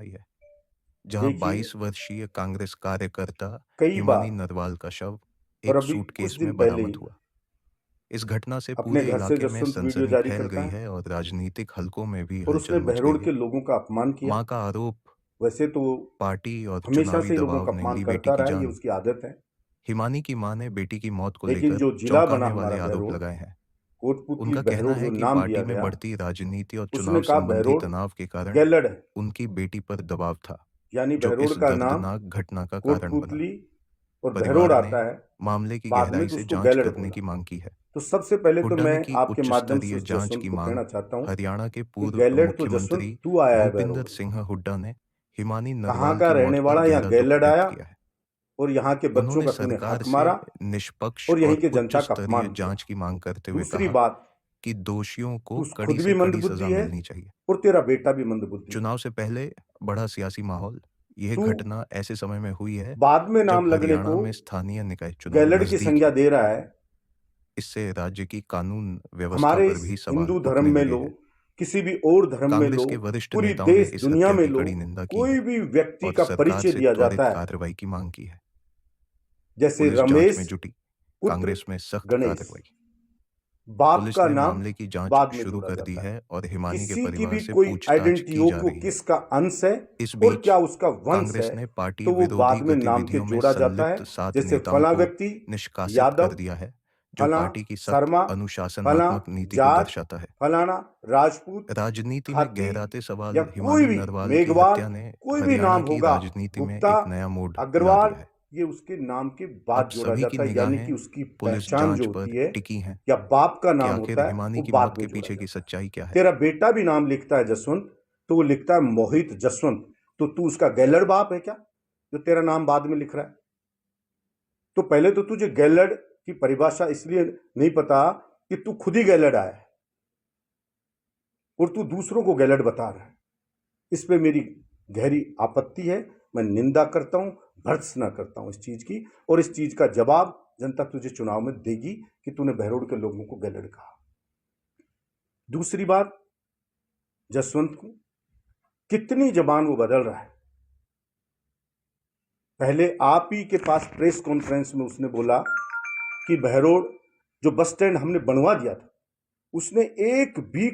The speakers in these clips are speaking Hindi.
आई है, जहां देखिए, 22 वर्षीय कांग्रेस कार्यकर्ता कई हिमानी बार नरवाल का शव और एक अभी कुछ सूटकेस दिन में पहले बरामद ही हुआ। इस घटना से अपने पूरे घर से इलाके में जसवंत वीडियो सनसनी जारी फैल करता गई है है और राजनीतिक हलकों में भी और उसने हलचल मच बहरोड़ गई के है। लोगों का अपमान किया। मां का आरोप, वैसे तो पार्टी और हमेशा चुनावी से ही लोगों दबाव का ने अपमान ली बेटी करता की रहा है, ये जान। उसकी आदत है। हिमानी की मां ने बेटी की मौत को लेकिन लेकर जो जिला बना चौंकाने हमारा वाले आरोप बहरोड़, लगाए हैं। कोटपुतली उनका कहना बहरोड़ है जो कि नाम पार्टी दिया में गया, बढ़ती राजनीति और उसने चुनाव कहा संबंधी बहरोड़ तनाव के कारण गैलड है। उनकी बेटी पर दबाव था, यानी जो बहरोड़ इस का नाम दर्दनाक घटना का कारण बना। कोटपुतली और परिवार बहरोड़ ने आता है, मामले की बाद में गहराई तो से उसको जांच गैलड करने बोला। की मांग की है। तो सबसे पहले तो हुड्डा मैं ने की आपके उच्च माध्यम से स्तरीय उस जांच जसवंत की को मांग। कहना चाहता हूँ हरियाणा के कि पूर्व गैलड तो मुख्यमंत्री जसवंत तू आया है भूपिंदर बहरोड़। सिंह हुड्डा ने हिमानी कहाँ नरवाल का की रहने मौत पर वाला, यहाँ गहरा दुख गैलड व्यक्त आया किया है। और यहाँ के बच्चों उन्होंने का तूने सरकार हक से मारा निष्पक्ष और यहीं और के उच्च जनता का स्तरीय अपमान किया। जांच की मांग करते हुए दूसरी कहा बात, कि दोषियों तू को कड़ी खुद से भी कड़ी सजा मंदबुद्धि है मिलनी चाहिए। और तेरा बेटा भी मंदबुद्धि है। चुनाव से पहले बढ़ा सियासी माहौल। यह तू घटना ऐसे समय में हुई है बाद में जब नाम लगने हरियाणा को में स्थानीय निकाय चुनाव गैलड की नजदीक संज्ञा हैं। दे रहा है। इससे राज्य की कानून व्यवस्था हमारे पर इस भी सवाल हिंदू धर्म उठने में लगे लो, हैं। किसी भी और धर्म में कांग्रेस लो, के वरिष्ठ पूरी नेताओं ने देश इस दुनिया हत्या में की लो, कड़ी निंदा की कोई है भी व्यक्ति और का सरकार परिचय से दिया त्वरित जाता है, कार्रवाई की मांग की है। जैसे पुलिस जांच में रमेश जुटी, पुत्र कांग्रेस में सख्त गणेश, कार्रवाई। बाप पुलिस का ने नाम मामले की जांच बाद में शुरू जोड़ा कर दी जाता है। है और हिमानी के किसी की परिवार भी से कोई पूछताछ आइडेंटिटी की हो जा कि वो रही है। किसका अंश है इस और बीच क्या उसका वंश कांग्रेस है, ने पार्टी तो वो विरोधी बाद में नाम के गतिविधियों में जोड़ा जाता है। संलिप्त 7 जैसे नेताओं फला को व्यक्ति निष्कासित कर यादव, दिया है, जो फला पार्टी की सख्त शर्मा, फला अनुशासनात्मक नीति को जाट, दर्शाता है। फलाना राजपूत, राजनीति में खाती गहराते या सवाल। कोई हिमानी भी नरवाल की मेघवाल, हत्या ने कोई भी हरियाणा नाम की होगा, राजनीति में गुप्ता, एक नया मोड़ ला अग्रवाल, दिया है। ये उसके नाम के अब बाद जोड़ा सभी की जाता है। यानी कि निगाहें उसकी पुलिस पहचान जांच जो पर होती है टिकी हैं या बाप का कि नाम आखिर होता है, हिमानी वो की बाद मौत में के जोड़ा पीछे की जाता है। सच्चाई क्या है। तेरा बेटा भी नाम लिखता है जसवंत, तो वो लिखता है मोहित जसवंत, तो तू उसका गैलड़ बाप है क्या, जो तेरा नाम बाद में लिख रहा है? तो पहले तो तुझे गैलड़ की परिभाषा इसलिए नहीं पता कि तू खुद ही गैलड़ आया है और तू दूसरों को गैलड़ बता रहा है। इस पे मेरी गहरी आपत्ति है। मैं निंदा करता हूं, भर्त्सना करता हूं इस चीज की, और इस चीज का जवाब जनता तुझे चुनाव में देगी कि तूने बहरोड़ के लोगों को गैलड़ कहा। दूसरी बात, जसवंत को कितनी जबान वो बदल रहा है। पहले आप ही के पास प्रेस कॉन्फ्रेंस में उसने बोला कि बहरोड़ जो बस स्टैंड हमने बनवा दिया था, उसने एक भी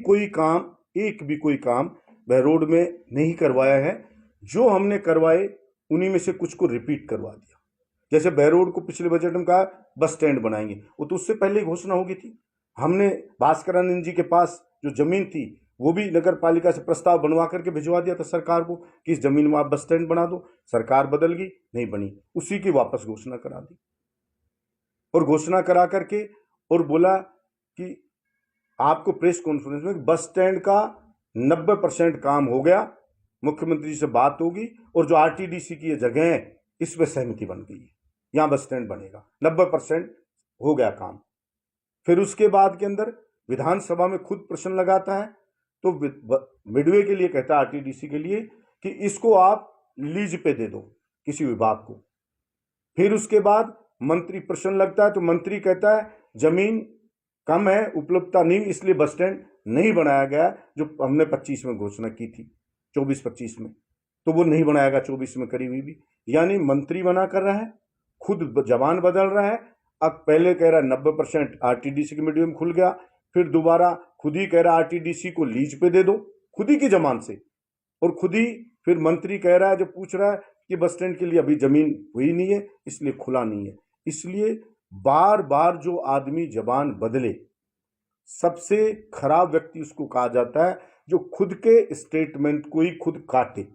कोई काम बहरोड में नहीं करवाया है। जो हमने करवाए उन्हीं में से कुछ को रिपीट करवा दिया। जैसे बहरोड को पिछले बजट में कहा बस स्टैंड बनाएंगे, वो तो उससे पहले ही घोषणा हो गई थी। हमने भास्करानंद जी के पास जो जमीन थी वो भी नगर पालिका से प्रस्ताव बनवा करके भिजवा दिया था सरकार को कि इस जमीन में आप बस स्टैंड बना दो। सरकार बदल गई, नहीं बनी, उसी की वापस घोषणा करा दी और घोषणा करा करके और बोला कि आपको प्रेस कॉन्फ्रेंस में बस स्टैंड का 90% काम हो गया, मुख्यमंत्री जी से बात होगी और जो आरटीडीसी की ये जगह है इस पर सहमति बन गई है, यहां बस स्टैंड बनेगा, 90% हो गया काम। फिर उसके बाद के अंदर विधानसभा में खुद प्रश्न लगाता है तो मिडवे के लिए कहता है, आरटीडीसी के लिए, कि इसको आप लीज पे दे दो किसी विभाग को। फिर उसके बाद मंत्री प्रश्न लगता है तो मंत्री कहता है जमीन कम है, उपलब्धता नहीं, इसलिए बस स्टैंड नहीं बनाया गया, जो हमने 25 में घोषणा की थी, 24-25 में, तो वो नहीं बनाया गया 24 में करी हुई भी। यानी मंत्री बना कर रहा है, खुद जबान बदल रहा है। अब पहले कह रहा है 90% आरटीडीसी के मीडियम खुल गया, फिर दोबारा खुद ही कह रहा है आरटीडीसी को लीज पे दे दो, खुद ही की जबान से, और खुद ही फिर मंत्री कह रहा है, जो पूछ रहा है कि बस स्टैंड के लिए अभी जमीन हुई नहीं है इसलिए खुला नहीं है। इसलिए बार बार जो आदमी जबान बदले, सबसे खराब व्यक्ति उसको कहा जाता है जो खुद के स्टेटमेंट को ही खुद काटे,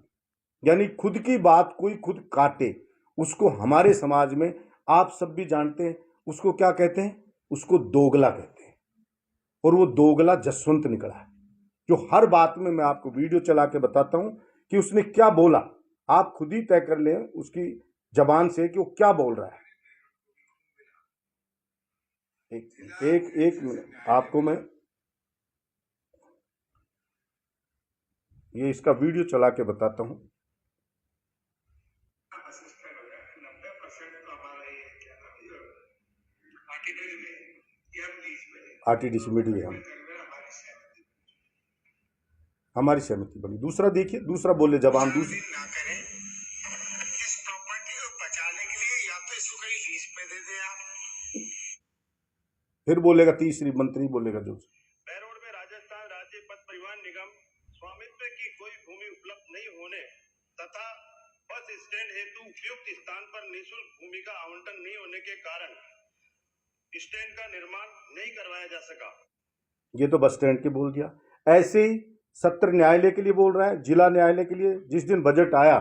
यानी खुद की बात को ही खुद काटे। उसको हमारे समाज में आप सब भी जानते हैं, उसको क्या कहते हैं, उसको दोगला कहते हैं। और वो दोगला जसवंत निकला है, जो हर बात में मैं आपको वीडियो चला के बताता हूं कि उसने क्या बोला। आप खुद ही तय कर लें उसकी जबान से कि वो क्या बोल रहा है। एक मिनट आपको मैं ये इसका वीडियो चला के बताता हूं। आरटीडीसी मिडवे हम हमारी सहमति बनी। दूसरा देखिए, दूसरा बोले जवान दूसरी ना करें इस प्रॉपर्टी को बचाने के लिए, या तो इसको कहीं लीज पे दे दे आप। फिर बोलेगा तीसरी मंत्री बोलेगा जो बहरोड में राजस्थान राज्य पथ परिवहन निगम स्वामित्व की कोई भूमि उपलब्ध नहीं होने तथा बस स्टैंड हेतु उपयुक्त स्थान पर निःशुल्क भूमि का आवंटन नहीं होने के कारण स्टैंड का निर्माण नहीं करवाया जा सका। ये तो बस स्टैंड के बोल दिया। ऐसे ही सत्र न्यायालय के लिए बोल रहा है, जिला न्यायालय के लिए। जिस दिन बजट आया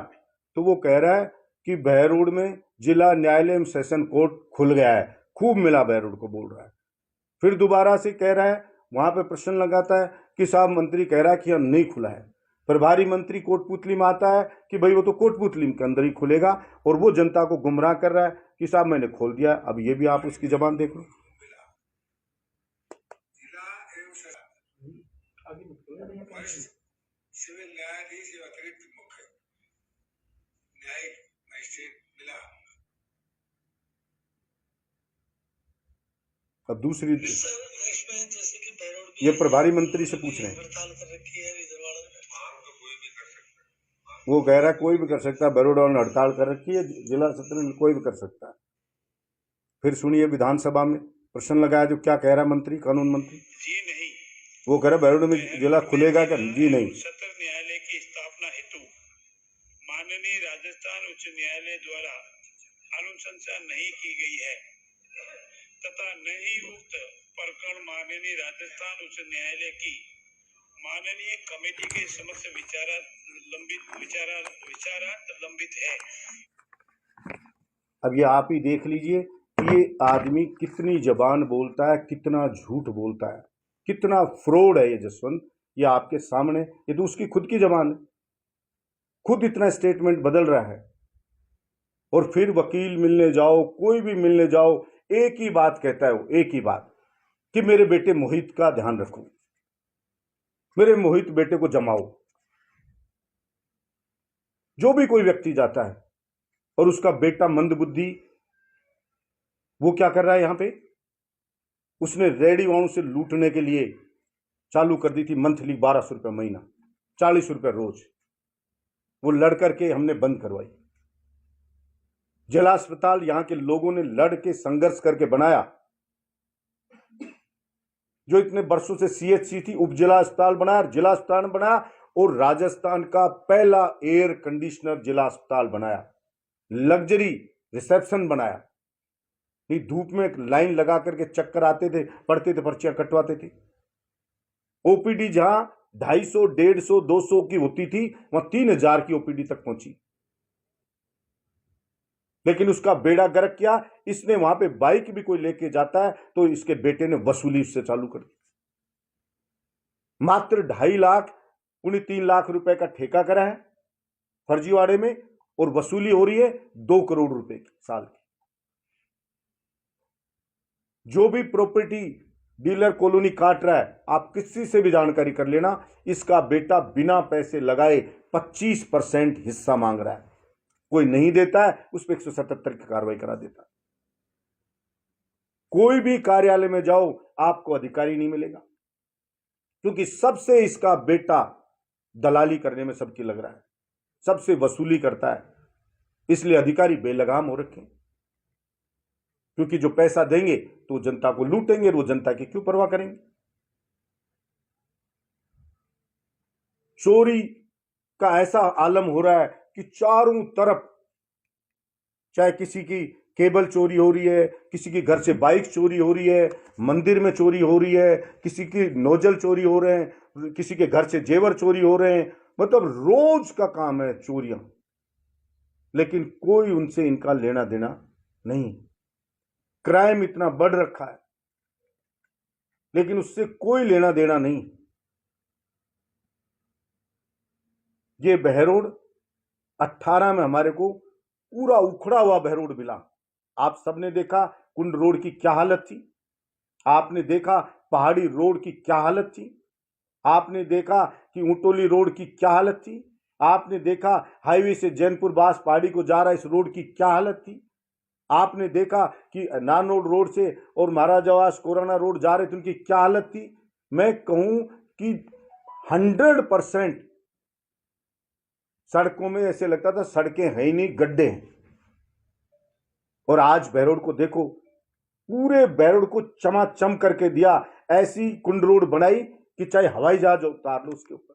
तो वो कह रहा है कि बहरोड में जिला न्यायालय एवं सेशन कोर्ट खुल गया है, खूब मिला बहरोड को, बोल रहा है। फिर दोबारा से कह रहा है, वहां पे प्रश्न लगाता है कि साहब मंत्री कह रहा है कि हम नहीं खुला है। प्रभारी मंत्री कोटपुतली में आता है कि भाई वो तो कोटपुतली के अंदर ही खुलेगा, और वो जनता को गुमराह कर रहा है कि साहब मैंने खोल दिया। अब ये भी आप उसकी जबान देख लो। सिविल न्यायाधीश एवं अतिरिक्त मुख्य न्यायिक मजिस्ट्रेट मिला। अब दूसरी इसमें जैसे कि बहरोड ये प्रभारी मंत्री से पूछ रहे हैं, हड़ताल कर रखी है, रिजर्वाड़ा में तो कोई भी कर सकता है। वो कह रहा है कोई भी कर सकता है, बहरोड वालों ने हड़ताल कर रखी है, जिला सत्र में कोई भी कर सकता है। फिर सुनिए विधानसभा में प्रश्न लगाया, जो क्या कह रहा है मंत्री, कानून मंत्री। जी नहीं, वो कह रहा है बहरोड में जिला खुलेगा क्या? जी नहीं। सत्र न्यायालय की स्थापना हेतु माननीय राजस्थान उच्च न्यायालय द्वारा अनुशंसा नहीं की गई है तथा न ही उक्त प्रकरण माननीय राजस्थान उच्च न्यायालय की माननीय कमेटी के समक्ष विचारार्थ लंबित है। अब ये आप ही देख लीजिए कि ये आदमी कितनी जबान बोलता है, कितना झूठ बोलता है, कितना फ्रॉड है ये जसवंत। ये आपके सामने, ये तो उसकी खुद की जबान है, खुद इतना स्टेटमेंट बदल रहा है। और फिर वकील मिलने जाओ, कोई भी मिलने जाओ, एक ही बात कहता है वो, एक ही बात कि मेरे बेटे मोहित का ध्यान रखो, मेरे मोहित बेटे को जमाओ। जो भी कोई व्यक्ति जाता है और उसका बेटा मंदबुद्धि, वो क्या कर रहा है यहां पे, उसने रेडी वालों से लूटने के लिए चालू कर दी थी मंथली 1200 रुपये महीना, 40 रुपये रोज। वो लड़ करके हमने बंद करवाई। जिला अस्पताल यहां के लोगों ने लड़ के संघर्ष करके बनाया, जो इतने वर्षों से सीएचसी थी, उप जिला अस्पताल बनाया, जिला अस्पताल बनाया, और राजस्थान का पहला एयर कंडीशनर जिला अस्पताल बनाया, लग्जरी रिसेप्शन बनाया। नहीं धूप में लाइन लगा करके चक्कर आते थे, पढ़ते थे, पर्चियां कटवाते थे। ओपीडी जहां 250, 150, 200 की होती थी, वहां 3000 की ओपीडी तक पहुंची। लेकिन उसका बेड़ा गर्क किया, इसने वहां पे बाइक भी कोई लेके जाता है तो इसके बेटे ने वसूली उससे चालू कर दी। मात्र 2.5 लाख, 3 लाख रुपए का ठेका करा है फर्जीवाड़े में, और वसूली हो रही है 2 करोड़ रुपए की साल की। जो भी प्रॉपर्टी डीलर कॉलोनी काट रहा है, आप किसी से भी जानकारी कर लेना, इसका बेटा बिना पैसे लगाए 25% हिस्सा मांग रहा है। कोई नहीं देता है, उस पर 177 की कार्रवाई करा देता है। कोई भी कार्यालय में जाओ, आपको अधिकारी नहीं मिलेगा, क्योंकि सबसे इसका बेटा दलाली करने में सबकी लग रहा है, सबसे वसूली करता है। इसलिए अधिकारी बेलगाम हो रखे हैं, क्योंकि जो पैसा देंगे तो जनता को लूटेंगे, और वो जनता की क्यों परवाह करेंगे। चोरी का ऐसा आलम हो रहा है कि चारों तरफ, चाहे किसी की केबल चोरी हो रही है, किसी के घर से बाइक चोरी हो रही है, मंदिर में चोरी हो रही है, किसी की नोजल चोरी हो रहे हैं, किसी के घर से जेवर चोरी हो रहे हैं। मतलब रोज का काम है चोरियां, लेकिन कोई उनसे इनका लेना देना नहीं। क्राइम इतना बढ़ रखा है, लेकिन उससे कोई लेना देना नहीं। ये बहरोड 18 में हमारे को पूरा उखड़ा हुआ बहरोड मिला। आप सबने देखा कुंड रोड की क्या हालत थी, आपने देखा पहाड़ी रोड की क्या हालत थी, आपने देखा कि ऊंटोली रोड की क्या हालत थी, आपने देखा हाईवे से जैनपुर बास पहाड़ी को जा रहा इस रोड की क्या हालत थी, आपने देखा कि नानोड रोड से और महाराजावास कोराना रोड जा रहे थे, उनकी क्या हालत थी। मैं कहूं कि 100% सड़कों में ऐसे लगता था सड़कें हैं ही नहीं, गड्ढे हैं। और आज बहरोड को देखो, पूरे बहरोड को चमाचम करके दिया, ऐसी कुंड रोड बनाई कि चाहे हवाई जहाज उतार लो उसके ऊपर।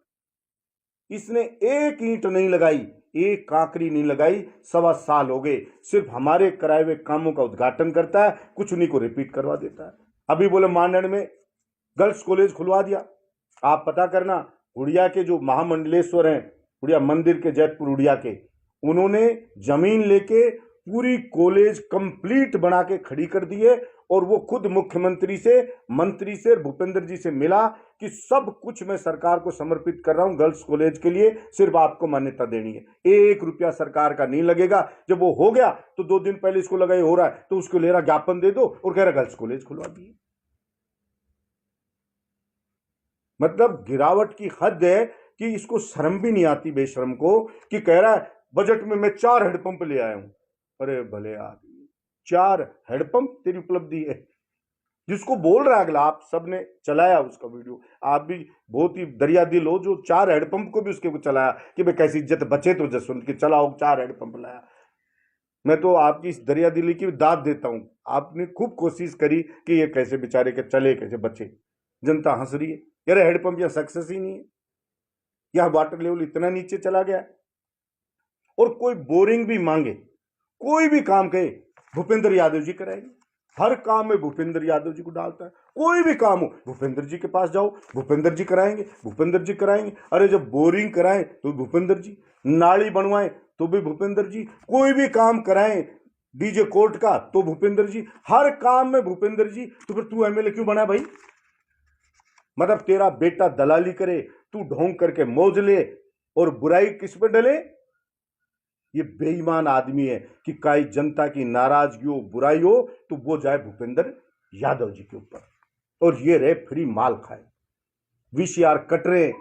इसने एक ईंट नहीं लगाई, एक कांकरी नहीं लगाई, 1.25 साल हो गए। सिर्फ हमारे कराए हुए कामों का उद्घाटन करता है, कुछ उन्हीं को रिपीट करवा देता है। अभी बोले मानड़ में गर्ल्स कॉलेज खुलवा दिया। आप पता करना, उड़िया के जो महामंडलेश्वर हैं, उड़िया मंदिर के, जयपुर उड़िया के, उन्होंने जमीन लेके पूरी कॉलेज कंप्लीट बना के खड़ी कर दी है। और वो खुद मुख्यमंत्री से, मंत्री से, भूपेंद्र जी से मिला कि सब कुछ मैं सरकार को समर्पित कर रहा हूं गर्ल्स कॉलेज के लिए, सिर्फ आपको मान्यता देनी है, 1 रुपया सरकार का नहीं लगेगा। जब वो हो गया तो 2 दिन पहले इसको लगा ये हो रहा है, तो उसको ले रहा ज्ञापन दे दो और कह रहा गर्ल्स कॉलेज खुलवा दिए। मतलब गिरावट की हद है कि इसको शर्म भी नहीं आती बेशर्म को, कि कह रहा है बजट में मैं 4 हेडपंप ले आया हूं। अरे भले आदमी, 4 हेडपंप तेरी उपलब्धि है। जिसको बोल रहा है अगला, आप सबने चलाया उसका वीडियो, आप भी बहुत ही दरिया दिल हो जो 4 हेडपंप को भी उसके चलाया कि भाई कैसी इज्जत बचे तो जसवंत की, चलाओ 4 हेडपंप लाया। मैं तो आपकी इस दरिया दिली की दाद देता हूं, आपने खूब कोशिश करी कि ये कैसे बेचारे के चले, कैसे बचे। जनता हंस रही है, अरे हेडपंप यहां सक्सेस ही नहीं है, यहां वाटर लेवल इतना नीचे चला गया। और कोई बोरिंग भी मांगे, कोई भी काम कहे, भूपेंद्र यादव जी कराएंगे। हर काम में भूपेंद्र यादव जी को डालता है। कोई भी काम हो, भूपेंद्र जी के पास जाओ, भूपेंद्र जी कराएंगे, भूपेंद्र जी कराएंगे। अरे जब बोरिंग कराएं तो भूपेंद्र जी, नाली बनवाएं तो भी भूपेंद्र जी, कोई भी काम कराएं डीजे कोर्ट का तो भूपेंद्र जी, हर काम में भूपेंद्र जी। तो फिर तू एमएलए क्यों बना भाई? मतलब तेरा बेटा दलाली करे, तू ढोंग करके मौज ले और बुराई किस पे डले? ये बेईमान आदमी है कि काई जनता की नाराजगी हो, बुराई हो तो वो जाए भूपेंद्र यादव जी के ऊपर, और ये रहे फ्री माल खाए। वीसीआर कट रहे,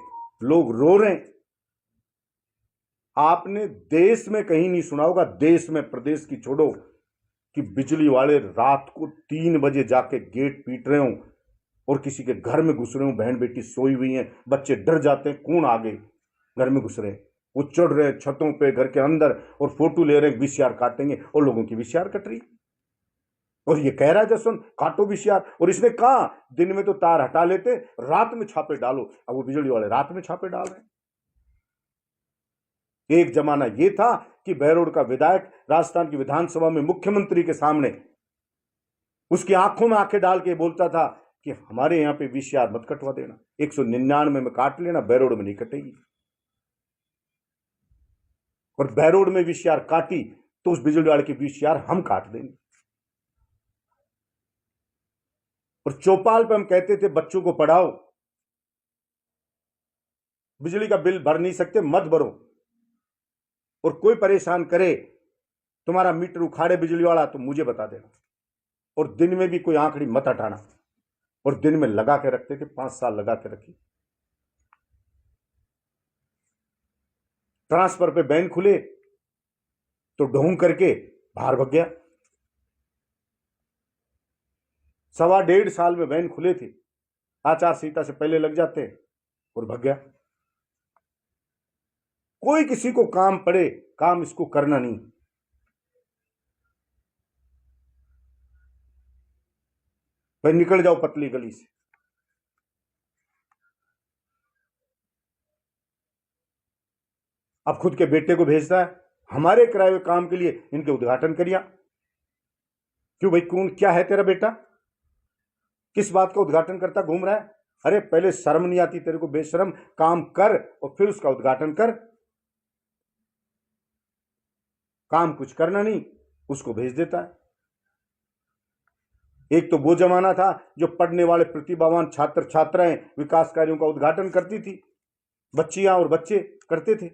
लोग रो रहे। आपने देश में कहीं नहीं सुना होगा, देश में, प्रदेश की छोड़ो, कि बिजली वाले रात को 3 बजे जाके गेट पीट रहे हो और किसी के घर में घुस रहे हो, बहन बेटी सोई हुई हैं, बच्चे डर जाते हैं, कौन आ गए, घर में घुस रहे हैं, वो चढ़ रहे हैं छतों पे, घर के अंदर, और फोटो ले रहे हैं, वीसीआर काटेंगे, और लोगों की वीसीआर कट रही। और ये कह रहा है जसवंत काटो वीसीआर, और इसने कहा दिन में तो तार हटा लेते, रात में छापे डालो। अब वो बिजली वाले रात में छापे डाल रहे हैं। एक जमाना ये था कि बहरोड का विधायक राजस्थान की विधानसभा में मुख्यमंत्री के सामने उसकी आंखों में आंखें डाल के बोलता था कि हमारे यहां पे वीसीआर मत कटवा देना, 199 में काट लेना, बहरोड में नहीं कटेगी। और बहरोड में वीसीआर काटी तो उस बिजली वाले की वीसीआर हम काट देंगे। और चौपाल पे हम कहते थे बच्चों को पढ़ाओ, बिजली का बिल भर नहीं सकते मत भरो, और कोई परेशान करे, तुम्हारा मीटर उखाड़े बिजली वाला तो मुझे बता देना, और दिन में भी कोई आंकड़ी मत हटाना। और दिन में लगा के रखते थे, 5 साल लगा के रखी। ट्रांसफर पे बैन खुले तो ढोंग करके बाहर भग गया। 1.25 साल में बैन खुले थे, आचार संहिता से पहले लग जाते और भग गया। कोई किसी को काम पड़े, काम इसको करना नहीं। भाई निकल जाओ पतली गली से। अब खुद के बेटे को भेजता है, हमारे कराए हुए काम के लिए इनके उद्घाटन करिया। क्यों भाई, कौन, क्या है तेरा बेटा, किस बात का उद्घाटन करता घूम रहा है? अरे पहले शर्म नहीं आती तेरे को बेशरम? काम कर और फिर उसका उद्घाटन कर। काम कुछ करना नहीं, उसको भेज देता है। एक तो वो जमाना था जो पढ़ने वाले प्रतिभावान छात्र छात्राएं विकास कार्यों का उद्घाटन करती थी, बच्चियां और बच्चे करते थे।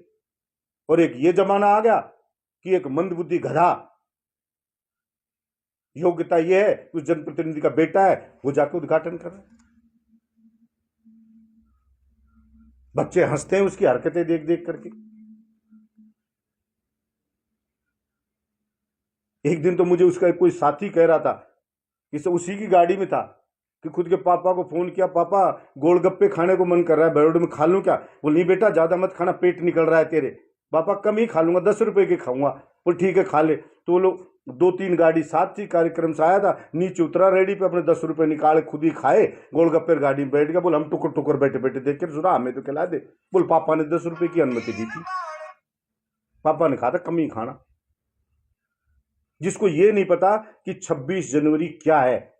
और एक ये जमाना आ गया कि एक मंदबुद्धि गधा, योग्यता यह है कि उस जनप्रतिनिधि का बेटा है, वो जाकर उद्घाटन कर रहा है। बच्चे हंसते हैं उसकी हरकतें देख देख करके। एक दिन तो मुझे उसका कोई साथी कह रहा था कि उसी की गाड़ी में था कि खुद के पापा को फोन किया, पापा गोलगप्पे खाने को मन कर रहा है, बड़ोड़ में खा लूं क्या? बोल नहीं बेटा ज्यादा मत खाना, पेट निकल रहा है तेरे। पापा कम ही खा लूंगा, 10 रुपए के खाऊंगा। बोल ठीक है खा ले। तो वो लोग 2-3 गाड़ी साथ थी, कार्यक्रम से आया था, नीचे उतरा रेडी पे, अपने 10 रुपए निकाले, खुद ही खाए, गोलगप्पे गाड़ी में बैठ गया। बोल हम टुकर टुकर बैठे बैठे देख के सुना, हमें तो खिला दे। बोल पापा ने 10 रुपए की अनुमति दी थी, पापा ने कहा था कम ही खाना। जिसको ये नहीं पता कि 26 जनवरी क्या है,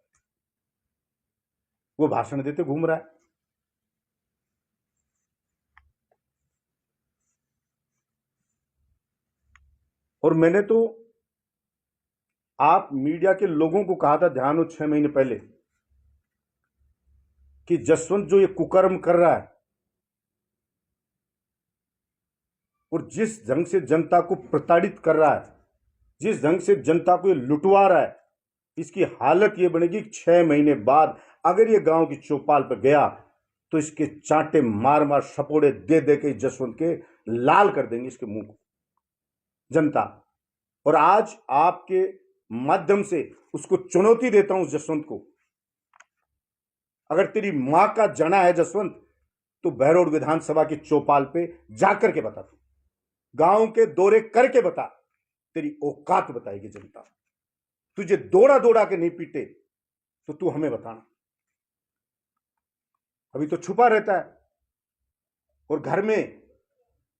वो भाषण देते घूम रहा है। और मैंने तो आप मीडिया के लोगों को कहा था, ध्यान हो, 6 महीने पहले, कि जसवंत जो ये कुकर्म कर रहा है और जिस ढंग से जनता को प्रताड़ित कर रहा है, जिस ढंग से जनता को ये लुटवा रहा है, इसकी हालत ये बनेगी 6 महीने बाद अगर ये गांव की चौपाल पर गया तो इसके चांटे मार मार सपोड़े दे दे के जसवंत के लाल कर देंगे इसके मुंह को जनता। और आज आपके माध्यम से उसको चुनौती देता हूं जसवंत को, अगर तेरी मां का जना है जसवंत, तो बहरोड विधानसभा की चौपाल पे जाकर के बता, तू गांव के दौरे करके बता, तेरी औकात बताएगी जनता। तुझे दौड़ा दौड़ा के नहीं पीटे तो तू हमें बताना। अभी तो छुपा रहता है और घर में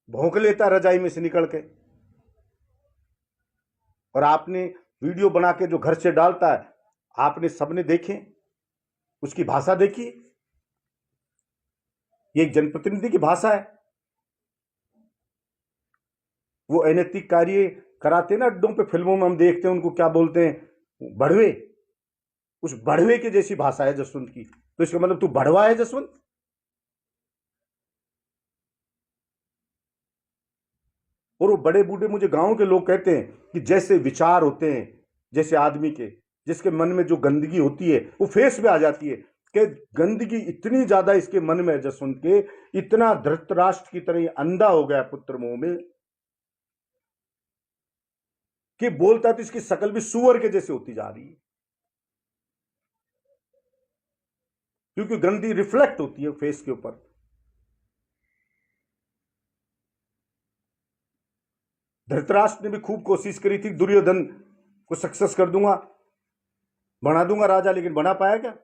भौंक लेता रजाई में से निकल के। और आपने वीडियो बना के जो घर से डालता है, आपने सबने देखे, उसकी भाषा देखी, ये एक जनप्रतिनिधि की भाषा है। वो अनैतिक कार्य कराते ना अड्डों पे, फिल्मों में हम देखते हैं उनको क्या बोलते हैं, बढ़वे। उस बढ़वे की जैसी भाषा है जसवंत की। तो इसका मतलब तू बढ़वा है जसवंत। और वो बड़े बूढ़े मुझे गांव के लोग कहते हैं कि जैसे विचार होते हैं, जैसे आदमी के, जिसके मन में जो गंदगी होती है वो फेस पे आ जाती है, कि गंदगी इतनी ज्यादा इसके मन में है जसवंत के, इतना धृतराष्ट्र की तरह अंधा हो गया पुत्र मोह में, कि बोलता तो इसकी शकल भी सुअर के जैसे होती जा रही है, क्योंकि गंदगी रिफ्लेक्ट होती है फेस के ऊपर। धृतराष्ट्र ने भी खूब कोशिश करी थी, दुर्योधन को सक्सेस कर दूंगा, बना दूंगा राजा, लेकिन बना पाया क्या?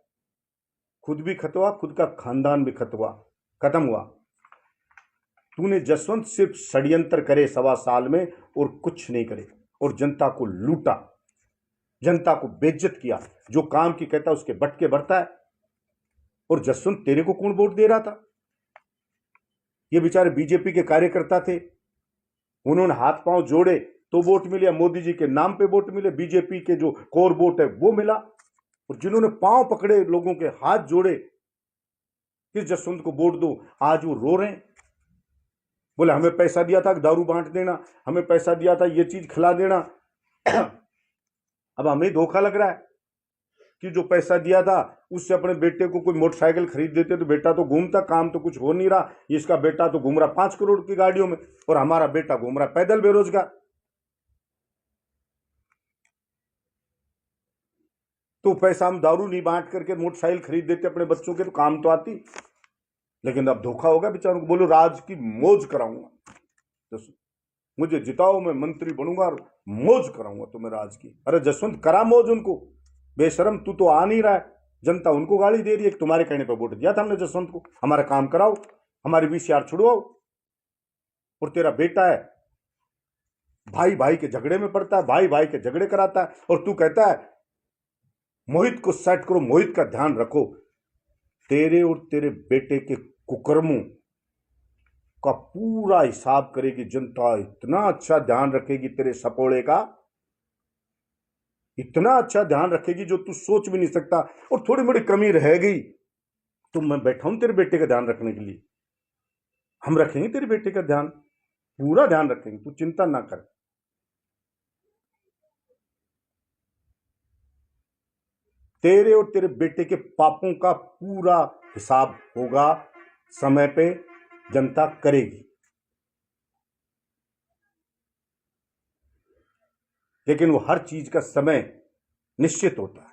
खुद भी खतवा, खुद का खानदान भी खत्म हुआ। तूने जसवंत सिर्फ षड्यंत्र करे 1.25 साल में और कुछ नहीं करे, और जनता को लूटा, जनता को बेइज्जत किया, जो काम की कहता उसके बटके भरता है। और जसवंत तेरे को कौन वोट दे रहा था? ये बेचारे बीजेपी के कार्यकर्ता थे, उन्होंने हाथ पांव जोड़े तो वोट मिले, मोदी जी के नाम पे वोट मिले, बीजेपी के जो कोर वोट है वो मिला। और जिन्होंने पांव पकड़े, लोगों के हाथ जोड़े कि जसवंत को वोट दो, आज वो रो रहे हैं। बोले हमें पैसा दिया था दारू बांट देना, हमें पैसा दिया था ये चीज खिला देना। अब हमें धोखा लग रहा है कि जो पैसा दिया था उससे अपने बेटे को कोई मोटरसाइकिल खरीद देते तो बेटा तो घूमता, काम तो कुछ हो नहीं रहा। इसका बेटा तो घूम रहा 5 करोड़ की गाड़ियों में, और हमारा बेटा घूम रहा पैदल बेरोजगार। तो पैसा हम दारू नहीं बांट करके मोटरसाइकिल खरीद देते अपने बच्चों के, तो काम तो आती। लेकिन अब धोखा होगा बेचारों को। बोलो राज की मौज कराऊंगा, तो मुझे जिताओ, मैं मंत्री बनूंगा और मौज कराऊंगा तुम्हें राज की। अरे जसवंत करा मौज उनको, बेशरम तू तो आ नहीं रहा है, जनता उनको गाली दे रही है। तुम्हारे कहने पर वोट दिया था हमने जसवंत को, हमारा काम कराओ, हमारे VCR छुड़वाओ। और तेरा बेटा है, भाई भाई के झगड़े में पड़ता है, भाई भाई के झगड़े कराता है, और तू कहता है मोहित को सेट करो, मोहित का ध्यान रखो। तेरे और तेरे बेटे के कुकर्मों का पूरा हिसाब करेगी जनता। इतना अच्छा ध्यान रखेगी तेरे सपोड़े का, इतना अच्छा ध्यान रखेगी जो तू सोच भी नहीं सकता। और थोड़ी मोड़ी कमी रह गई तो मैं बैठा हूं तेरे बेटे का ध्यान रखने के लिए। हम रखेंगे तेरे बेटे का ध्यान, पूरा ध्यान रखेंगे, तू चिंता ना कर। तेरे और तेरे बेटे के पापों का पूरा हिसाब होगा, समय पे जनता करेगी। लेकिन वो हर चीज का समय निश्चित होता है।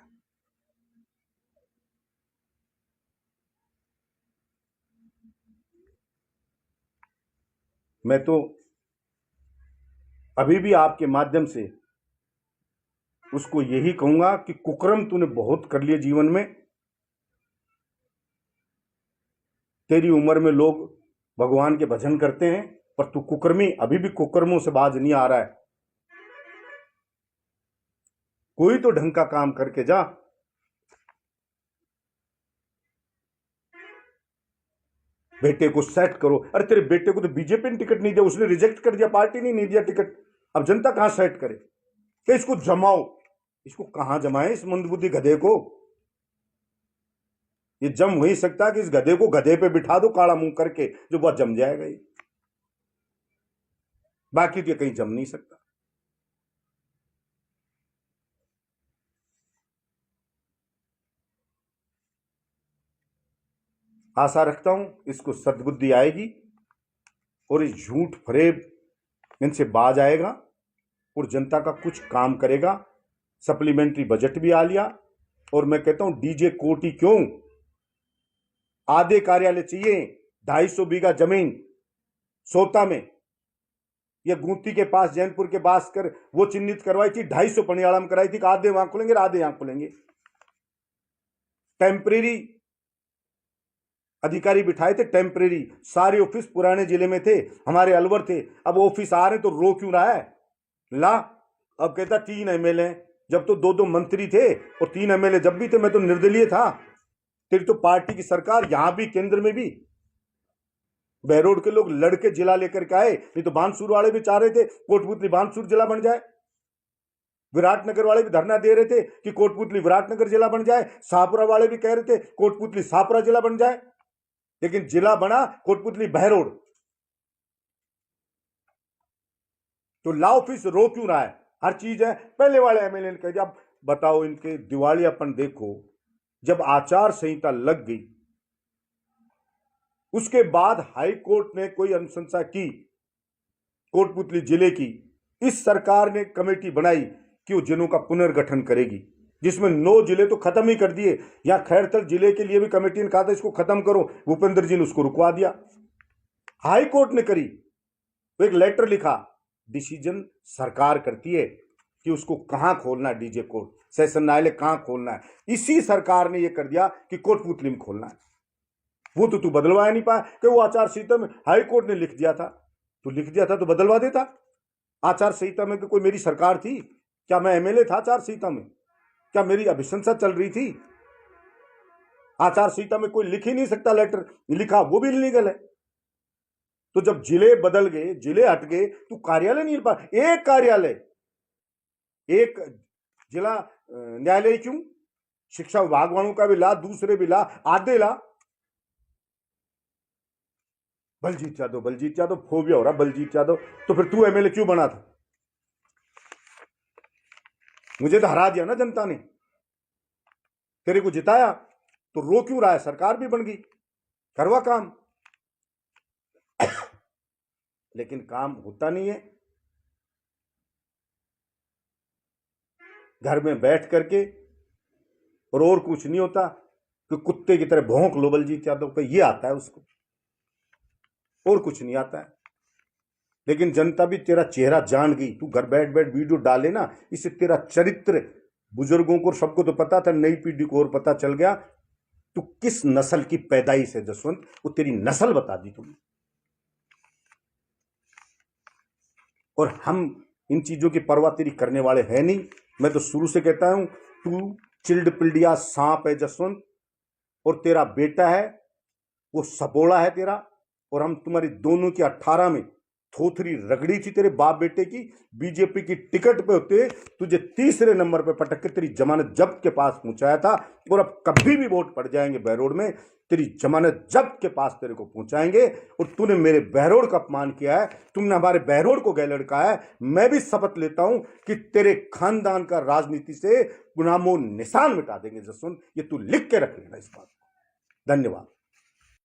मैं तो अभी भी आपके माध्यम से उसको यही कहूंगा कि कुकर्म तूने बहुत कर लिए जीवन में। तेरी उम्र में लोग भगवान के भजन करते हैं, पर तू कुकर्मी अभी भी कुकर्मों से बाज नहीं आ रहा है। कोई तो ढंग का काम करके जा। बेटे को सेट करो। अरे तेरे बेटे को तो बीजेपी ने टिकट नहीं दिया, उसने रिजेक्ट कर दिया, पार्टी ने नहीं दिया टिकट। अब जनता कहां सेट करे कि इसको जमाओ? इसको कहां जमाए इस मंदबुद्धि गधे को? ये जम वही सकता है कि इस गधे को गधे पे बिठा दो काला मुंह करके, जो बहुत जम जाएगा ये। बाकी तो कहीं जम नहीं सकता। आशा रखता हूं इसको सद्बुद्धि आएगी और इस झूठ फरेब इनसे बाज आएगा और जनता का कुछ काम करेगा। सप्लीमेंट्री बजट भी आ लिया। और मैं कहता हूं डीजे कोटी क्यों, आधे कार्यालय चाहिए। 250 बीघा जमीन सोता में या गुंती के पास जैनपुर के भास्कर वो चिन्हित करवाई थी, 250 पनियाला में कराई थी कि आधे वहां खुलेंगे आधे यहां खुलेंगे। टेम्परेरी अधिकारी बिठाए थे, टेम्परेरी। सारे ऑफिस पुराने जिले में थे, हमारे अलवर थे। अब ऑफिस आ रहे तो रो क्यों रहा है? ला, अब कहता 3 एमएलए, जब तो 2-2 मंत्री थे और 3 एमएलए जब भी थे मैं तो निर्दलीय था। तेरी तो पार्टी की सरकार यहां भी केंद्र में भी। बहरोड के लोग लड़के जिला लेकर के आए, नहीं तो बानसूर वाले भी चाह रहे थे कोटपुतली बानसूर जिला बन जाए। विराटनगर वाले भी धरना दे रहे थे कि कोटपुतली विराटनगर जिला बन जाए। शाहपुरा वाले भी कह रहे थे कोटपुतली शाहपुरा जिला बन जाए। लेकिन जिला बना कोटपुतली बहरोड। तो ला ऑफिस रो क्यों रहा है? हर चीज है। पहले वाले एमएलए ने कह दिया। अब बताओ इनके दिवालियापन देखो। जब आचार संहिता लग गई उसके बाद हाई कोर्ट ने कोई अनुशंसा की कोटपुतली जिले की, इस सरकार ने कमेटी बनाई कि वो जिलों का पुनर्गठन करेगी, जिसमें 9 जिले तो खत्म ही कर दिए। यहां खैरथल जिले के लिए भी कमेटी ने कहा था इसको खत्म करो, भूपेंद्र जी ने उसको रुकवा दिया। हाई कोर्ट ने करी तो एक लेटर लिखा, डिसीजन सरकार करती है कि उसको कहां खोलना है, डीजे कोर्ट सेशन न्यायालय कहां खोलना है। इसी सरकार ने यह कर दिया कि कोटपुतली में खोलना है। वो तो तू बदलवा नहीं पाया कि वो आचार संहिता में हाई कोर्ट ने लिख दिया था। तो लिख दिया था तो बदलवा देता। आचार संहिता में कोई मेरी सरकार थी क्या? मैं एमएलए था आचार संहिता में? क्या मेरी अभिशंसा चल रही थी? आचार संहिता में कोई लिख ही नहीं सकता, लेटर लिखा वो भी इलीगल है। तो जब जिले बदल गए, जिले हट गए, तो कार्यालय नहीं पा। एक कार्यालय, एक जिला न्यायालय क्यों? शिक्षा विभाग वालों का भी ला, दूसरे भी ला, आधे ला। बलजीत यादव फोबिया हो रहा बलजीत यादव। तो फिर तू एमएलए क्यों बना था? मुझे तो हरा दिया ना जनता ने, तेरे को जिताया, तो रो क्यों रहा है? सरकार भी बन गई, करवा काम। लेकिन काम होता नहीं है। घर में बैठ करके और कुछ नहीं होता कि कुत्ते की तरह भौंक लो बलजीत यादव का, ये आता है उसको, और कुछ नहीं आता है। लेकिन जनता भी तेरा चेहरा जान गई। तू घर बैठ बैठ वीडियो डाले ना, इससे तेरा चरित्र बुजुर्गों को सबको तो पता था, नई पीढ़ी को और पता चल गया तू किस नस्ल की पैदाइश है जसवंत। वो तेरी नस्ल बता दी तुमने। और हम इन चीजों की परवाह तेरी करने वाले हैं नहीं। मैं तो शुरू से कहता हूं तू चिल्ड पिल्डिया सांप है जसवंत, और तेरा बेटा है वो सपोड़ा है तेरा। और हम तुम्हारी दोनों की 18 में थोथरी रगड़ी थी तेरे बाप बेटे की। बीजेपी की टिकट पे होते तुझे तीसरे नंबर पे पटक के तेरी जमानत जब्त के पास पहुंचाया था। और अब कभी भी वोट पड़ जाएंगे बहरोड में, तेरी जमानत जब्त के पास तेरे को पहुंचाएंगे। और तूने मेरे बहरोड का अपमान किया है, तुमने हमारे बहरोड को गैर लड़काया है। मैं भी शपथ लेता हूं कि तेरे खानदान का राजनीति से नामो निशान मिटा देंगे जसवंत। ये तू लिख के रख लेना इस बात को। धन्यवाद।